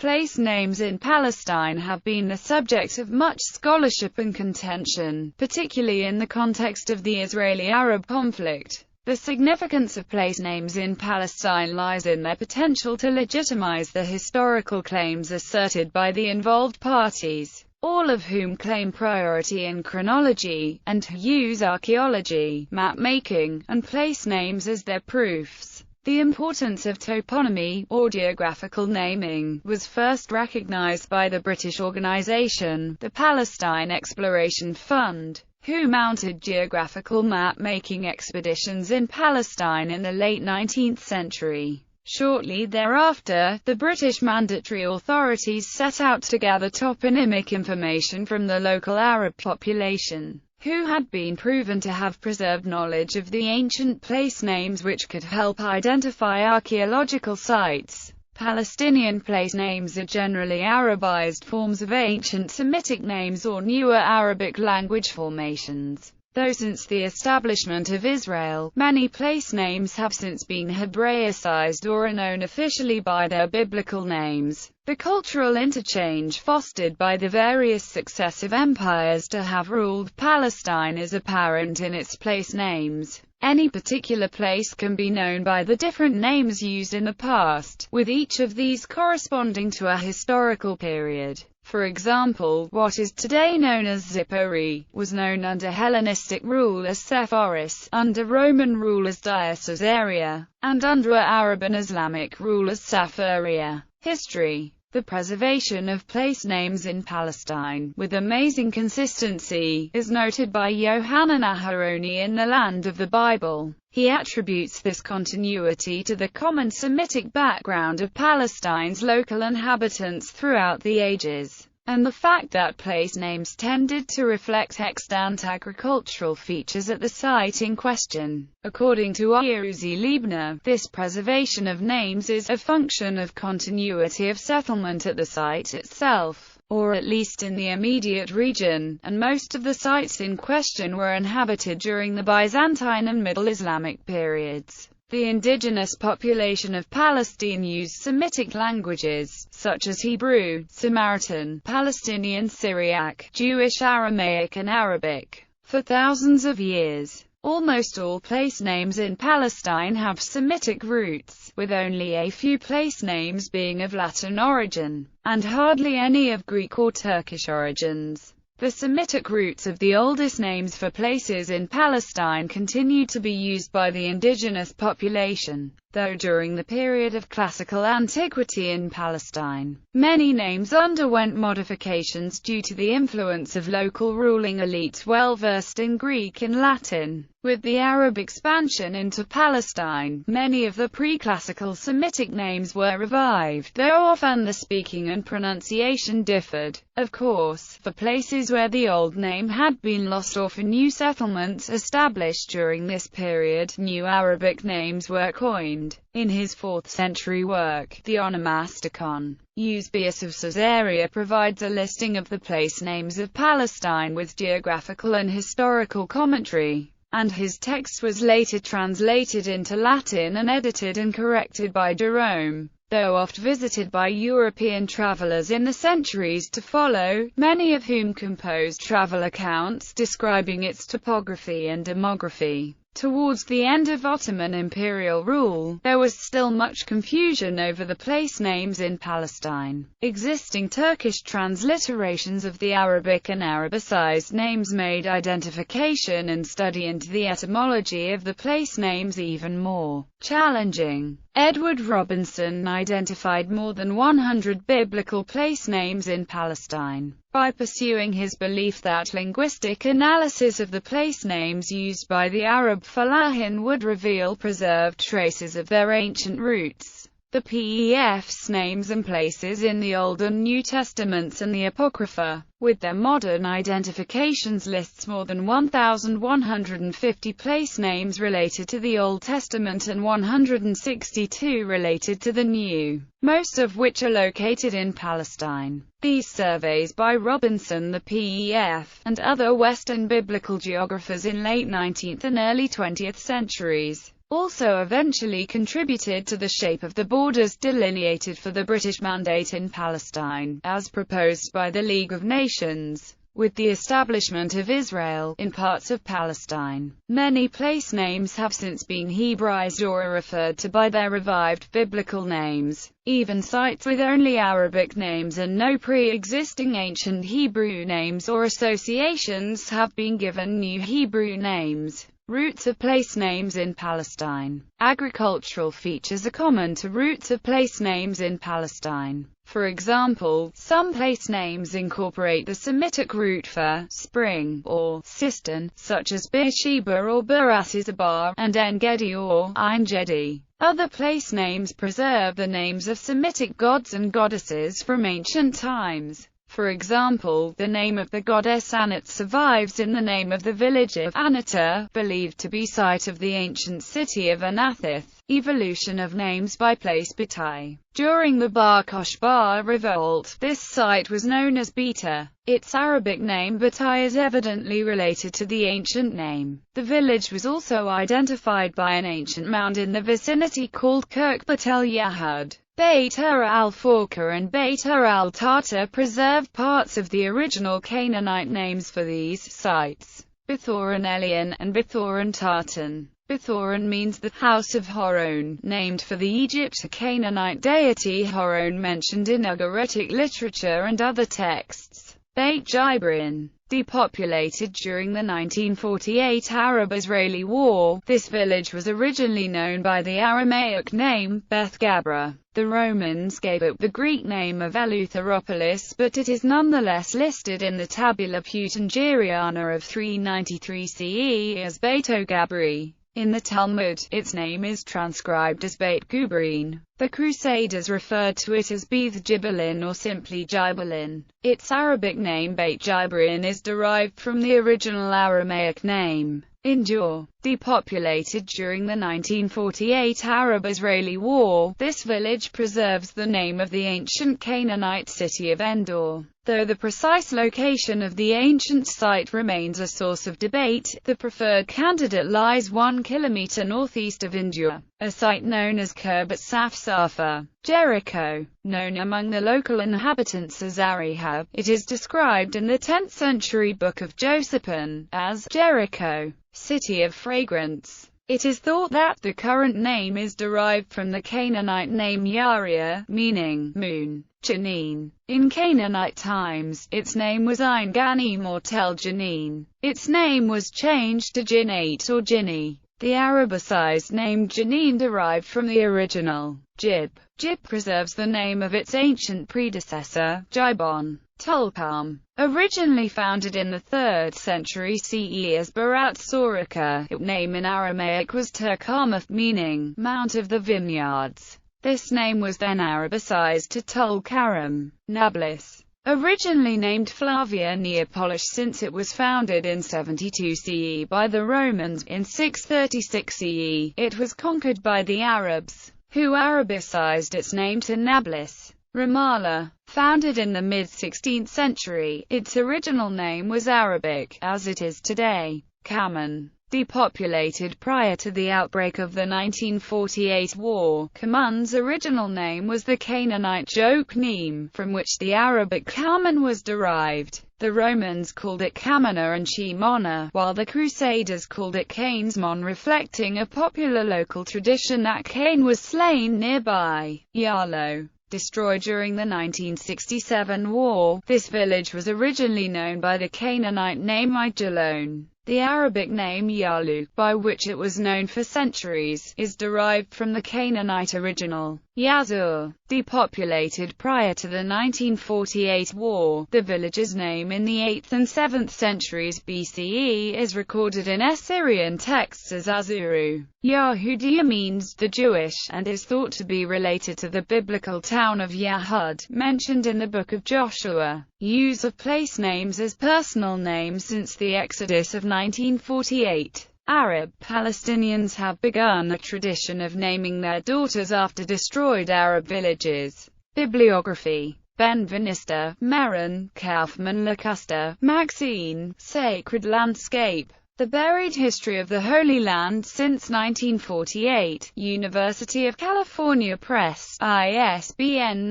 place names in Palestine have been the subject of much scholarship and contention, particularly in the context of the Israeli-Arab conflict. The significance of place names in Palestine lies in their potential to legitimize the historical claims asserted by the involved parties, all of whom claim priority in chronology, and use archaeology, map-making, and place names as their proofs. The importance of toponymy, or geographical naming, was first recognized by the British organization, the Palestine Exploration Fund, who mounted geographical map-making expeditions in Palestine in the late 19th century. Shortly thereafter, the British mandatory authorities set out to gather toponymic information from the local Arab population, who had been proven to have preserved knowledge of the ancient place names which could help identify archaeological sites. Palestinian place names are generally Arabized forms of ancient Semitic names or newer Arabic language formations. Though since the establishment of Israel, many place names have since been Hebraicized or are known officially by their biblical names. The cultural interchange fostered by the various successive empires to have ruled Palestine is apparent in its place names. Any particular place can be known by the different names used in the past, with each of these corresponding to a historical period. For example, what is today known as Zipori, was known under Hellenistic rule as Sepphoris, under Roman rule as Dia Caesarea, and under Arab and Islamic rule as Safaria. History. The preservation of place names in Palestine, with amazing consistency, is noted by Yohanan Aharoni in The Land of the Bible. He attributes this continuity to the common Semitic background of Palestine's local inhabitants throughout the ages, and the fact that place names tended to reflect extant agricultural features at the site in question. According to Uzi Liebner, this preservation of names is a function of continuity of settlement at the site itself, or at least in the immediate region, and most of the sites in question were inhabited during the Byzantine and Middle Islamic periods. The indigenous population of Palestine used Semitic languages, such as Hebrew, Samaritan, Palestinian Syriac, Jewish Aramaic and Arabic, for thousands of years. Almost all place names in Palestine have Semitic roots, with only a few place names being of Latin origin, and hardly any of Greek or Turkish origins. The Semitic roots of the oldest names for places in Palestine continue to be used by the indigenous population, though during the period of classical antiquity in Palestine, many names underwent modifications due to the influence of local ruling elites well versed in Greek and Latin. With the Arab expansion into Palestine, many of the pre-classical Semitic names were revived, though often the speaking and pronunciation differed. Of course, for places where the old name had been lost or for new settlements established during this period, new Arabic names were coined. In his 4th century work, the Onomasticon, Eusebius of Caesarea provides a listing of the place names of Palestine with geographical and historical commentary, and his text was later translated into Latin and edited and corrected by Jerome. Though oft visited by European travelers in the centuries to follow, many of whom composed travel accounts describing its topography and demography. Towards the end of Ottoman imperial rule, there was still much confusion over the place names in Palestine. Existing Turkish transliterations of the Arabic and Arabicized names made identification and study into the etymology of the place names even more challenging. Edward Robinson identified more than 100 biblical place names in Palestine. By pursuing his belief that linguistic analysis of the place names used by the Arab Falahin would reveal preserved traces of their ancient roots, the PEF's names and places in the Old and New Testaments and the Apocrypha, with their modern identifications, lists more than 1,150 place names related to the Old Testament and 162 related to the New, most of which are located in Palestine. These surveys by Robinson, the PEF, and other Western biblical geographers in late 19th and early 20th centuries also eventually contributed to the shape of the borders delineated for the British Mandate in Palestine, as proposed by the League of Nations. With the establishment of Israel in parts of Palestine, many place names have since been Hebraized or are referred to by their revived biblical names. Even sites with only Arabic names and no pre-existing ancient Hebrew names or associations have been given new Hebrew names. Roots of place names in Palestine. Agricultural features are common to roots of place names in Palestine. For example, some place names incorporate the Semitic root for spring or cistern, such as Beersheba or Beersheba, and En-Gedi or Ein-Gedi. Other place names preserve the names of Semitic gods and goddesses from ancient times. For example, the name of the goddess Anat survives in the name of the village of Anata, believed to be site of the ancient city of Anathith. Evolution of names by place Batai. During the Bar Kokhba revolt, this site was known as Beta. Its Arabic name Batai is evidently related to the ancient name. The village was also identified by an ancient mound in the vicinity called Kirk Bet El Yahud. Beit al-Fawqa and Beit al-Tata preserved parts of the original Canaanite names for these sites, Bethoron Elian and Bethoron Tartan. Bethoron means the house of Horon, named for the Egypt Canaanite deity Horon mentioned in Ugaritic literature and other texts. Beit Jibrin. Depopulated during the 1948 Arab-Israeli War, this village was originally known by the Aramaic name, Beth Gabra. The Romans gave it the Greek name of Eleutheropolis, but it is nonetheless listed in the Tabula Peutingeriana of 393 CE as Beito Gabri. In the Talmud, its name is transcribed as Beit Gubrin. The Crusaders referred to it as Beth Jibalin or simply Jibalin. Its Arabic name Beit Jibrin is derived from the original Aramaic name, Endor. Depopulated during the 1948 Arab-Israeli War, this village preserves the name of the ancient Canaanite city of Endor. Though the precise location of the ancient site remains a source of debate, the preferred candidate lies 1 kilometer northeast of Endor, a site known as Kirbet Safsafa. Jericho. Known among the local inhabitants as Arihab, it is described in the 10th century Book of Josephon as Jericho, city of fragrance. It is thought that the current name is derived from the Canaanite name Yariah, meaning moon. Janine. In Canaanite times, its name was Ein Ganim or Tel Janine. Its name was changed to Jinate or Jinni. The Arabicized name Janine derived from the original Jib. Jib preserves the name of its ancient predecessor, Jibon. Tulkarm. Originally founded in the 3rd century CE as Barat Soraka, its name in Aramaic was Turkarmath, meaning Mount of the Vineyards. This name was then Arabicized to Tulkarm. Nablus. Originally named Flavia Neapolish since it was founded in 72 CE by the Romans, in 636 CE, it was conquered by the Arabs, who Arabicized its name to Nablus. Ramallah. Founded in the mid-16th century, its original name was Arabic, as it is today. Kaman. Depopulated prior to the outbreak of the 1948 war, Kaman's original name was the Canaanite Jokneam, from which the Arabic Kaman was derived. The Romans called it Kamana and Shimona, while the Crusaders called it Canesmon, reflecting a popular local tradition that Cain was slain nearby. Yarlow. Destroyed during the 1967 war, this village was originally known by the Canaanite name Aijalon. The Arabic name Yalu, by which it was known for centuries, is derived from the Canaanite original, Yazur. Depopulated prior to the 1948 war, the village's name in the 8th and 7th centuries BCE is recorded in Assyrian texts as Azuru. Yahudia means the Jewish, and is thought to be related to the biblical town of Yahud, mentioned in the Book of Joshua. Use of place names as personal names since the Exodus of 1948. Arab Palestinians have begun a tradition of naming their daughters after destroyed Arab villages. Bibliography. Ben Venista, Meron, Kaufman Lacusta, Maxine, Sacred Landscape. The Buried History of the Holy Land Since 1948, University of California Press, ISBN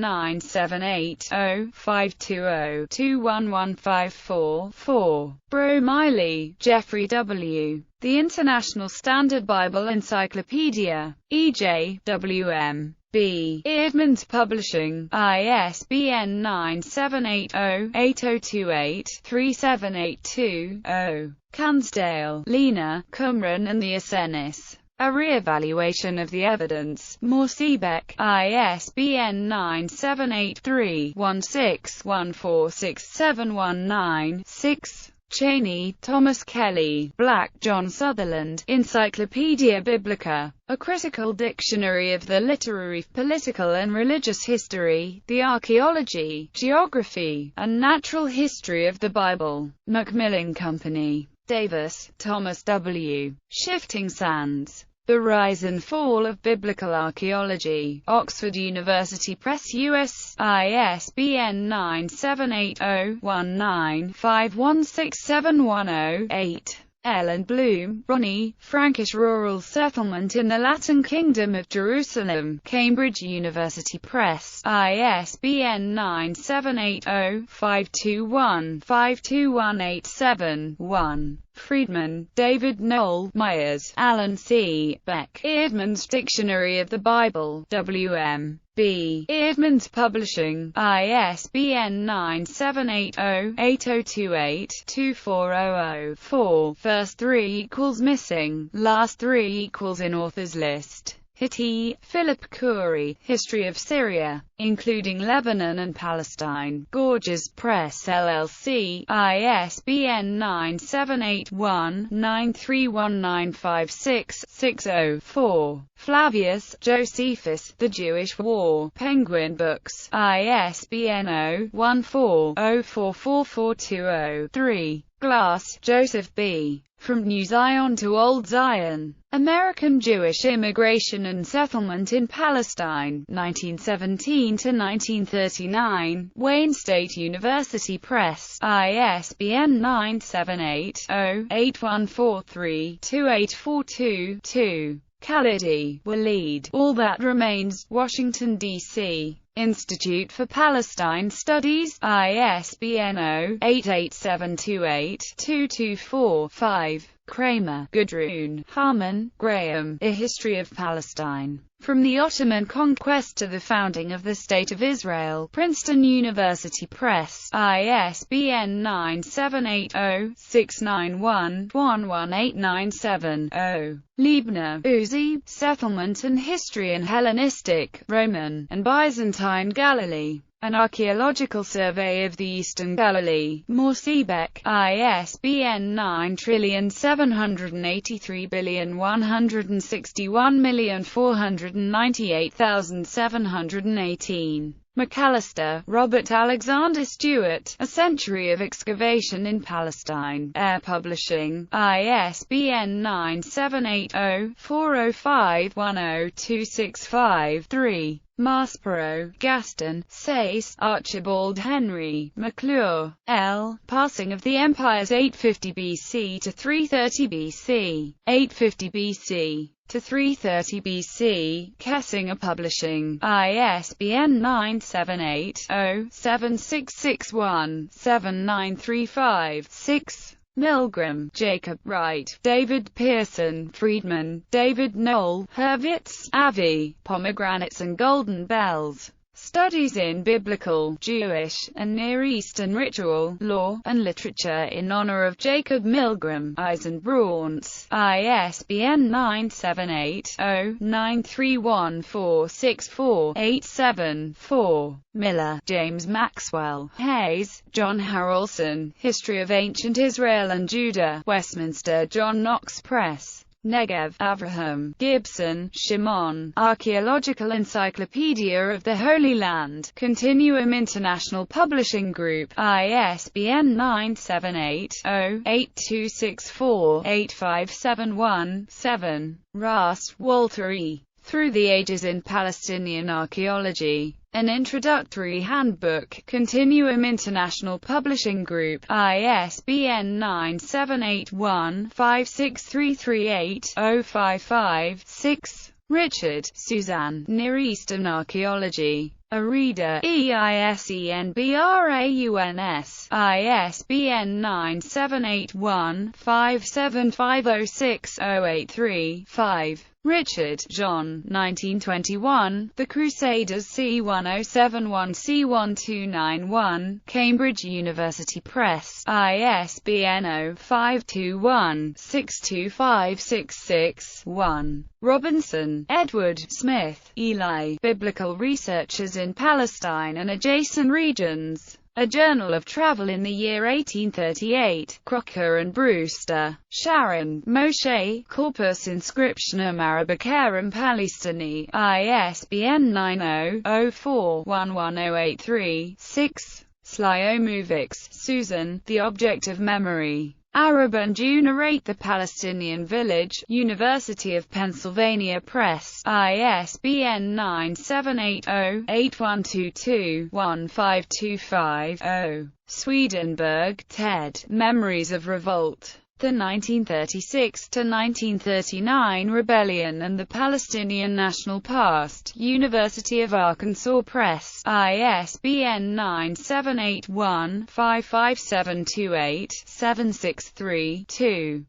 978-0-520-21154-4. Bromiley, Jeffrey W. The International Standard Bible Encyclopedia. E.J. W.M. B. Eerdmans Publishing, ISBN 978-0-8028-3782-0. Cansdale, Lena, Qumran and the Essenes. A Re-Evaluation of the Evidence. Morsebeck, ISBN 978-3-16-146-719-6. Cheney, Thomas Kelly, Black, John Sutherland, Encyclopaedia Biblica, a critical dictionary of the literary, political and religious history, the archaeology, geography, and natural history of the Bible. Macmillan Company. Davis, Thomas W. Shifting Sands. The Rise and Fall of Biblical Archaeology. Oxford University Press US, ISBN 978-0-19-516710-8. Ellen Bloom, Ronnie, Frankish Rural Settlement in the Latin Kingdom of Jerusalem. Cambridge University Press, ISBN 978-0-521-52187-1. Friedman, David Noel, Myers, Alan C. Beck. Eerdmans Dictionary of the Bible, W.M. B. Eerdmans Publishing, ISBN 978-0-8028-2400-4. First 3 equals missing, last 3 equals in author's list. Hitti, Philip Khoury, History of Syria, including Lebanon and Palestine. Gorges Press LLC, ISBN 978-1-931956-604. Flavius, Josephus, The Jewish War. Penguin Books, ISBN 0-14-044420-3. Glass, Joseph B. From New Zion to Old Zion. American Jewish Immigration and Settlement in Palestine, 1917 to 1939. Wayne State University Press, ISBN 978-0-8143-2842-2. Khalidi, Waleed. All That Remains, Washington, D.C. Institute for Palestine Studies, ISBN 0-88728-224-5. Kramer, Gudrun, Harman, Graham, A History of Palestine. From the Ottoman Conquest to the Founding of the State of Israel. Princeton University Press, ISBN 978-0-691-11897-0. Liebner, Uzi, Settlement and History in Hellenistic, Roman, and Byzantine Galilee. An Archaeological Survey of the Eastern Galilee. Morsebeck, ISBN 9783161498718. McAllister, Robert Alexander Stewart, A Century of Excavation in Palestine. Air Publishing, ISBN 978-0-405-10265-3. Maspero, Gaston, Sayce, Archibald Henry, McClure, L. Passing of the Empires 850 BC to 330 BC. 850 BC to 330 BC, Kessinger Publishing, ISBN 978-0-7661-7935-6. Milgram, Jacob Wright, David Pearson, Friedman, David Noel, Hurwitz, Avi, Pomegranates and Golden Bells. Studies in Biblical, Jewish, and Near Eastern Ritual, Law, and Literature in honor of Jacob Milgram, Eisenbrauns, ISBN 978-0-931464-87-4. Miller, James Maxwell, Hayes, John Harrelson, History of Ancient Israel and Judah, Westminster John Knox Press. Negev, Avraham, Gibson, Shimon, Archaeological Encyclopedia of the Holy Land, Continuum International Publishing Group, ISBN 978-0-8264-8571-7. Rast, Walter E. Through the Ages in Palestinian Archaeology. An Introductory Handbook, Continuum International Publishing Group, ISBN 978-1-56338-055-6. Richard, Suzanne, Near Eastern Archaeology. A Reader, EISENBRAUNS, ISBN 978-1-57506-083-5. Richard, John, 1921, The Crusaders C1071-C1291, Cambridge University Press, ISBN 0521-62566-1. Robinson, Edward, Smith, Eli, Biblical Researchers in Palestine and Adjacent Regions. A Journal of Travel in the Year 1838, Crocker and Brewster. Sharon, Moshe, Corpus Inscriptionum Arabicarum Palestini, ISBN 90-04-11083-6. Slyomovics, Susan, The Object of Memory. Arab and Junairate the Palestinian Village, University of Pennsylvania Press, ISBN 978-0-8122-1525-0. Swedenborg, Ted, Memories of Revolt. The 1936–1939 Rebellion and the Palestinian National Past, University of Arkansas Press, ISBN 978155728-763-2.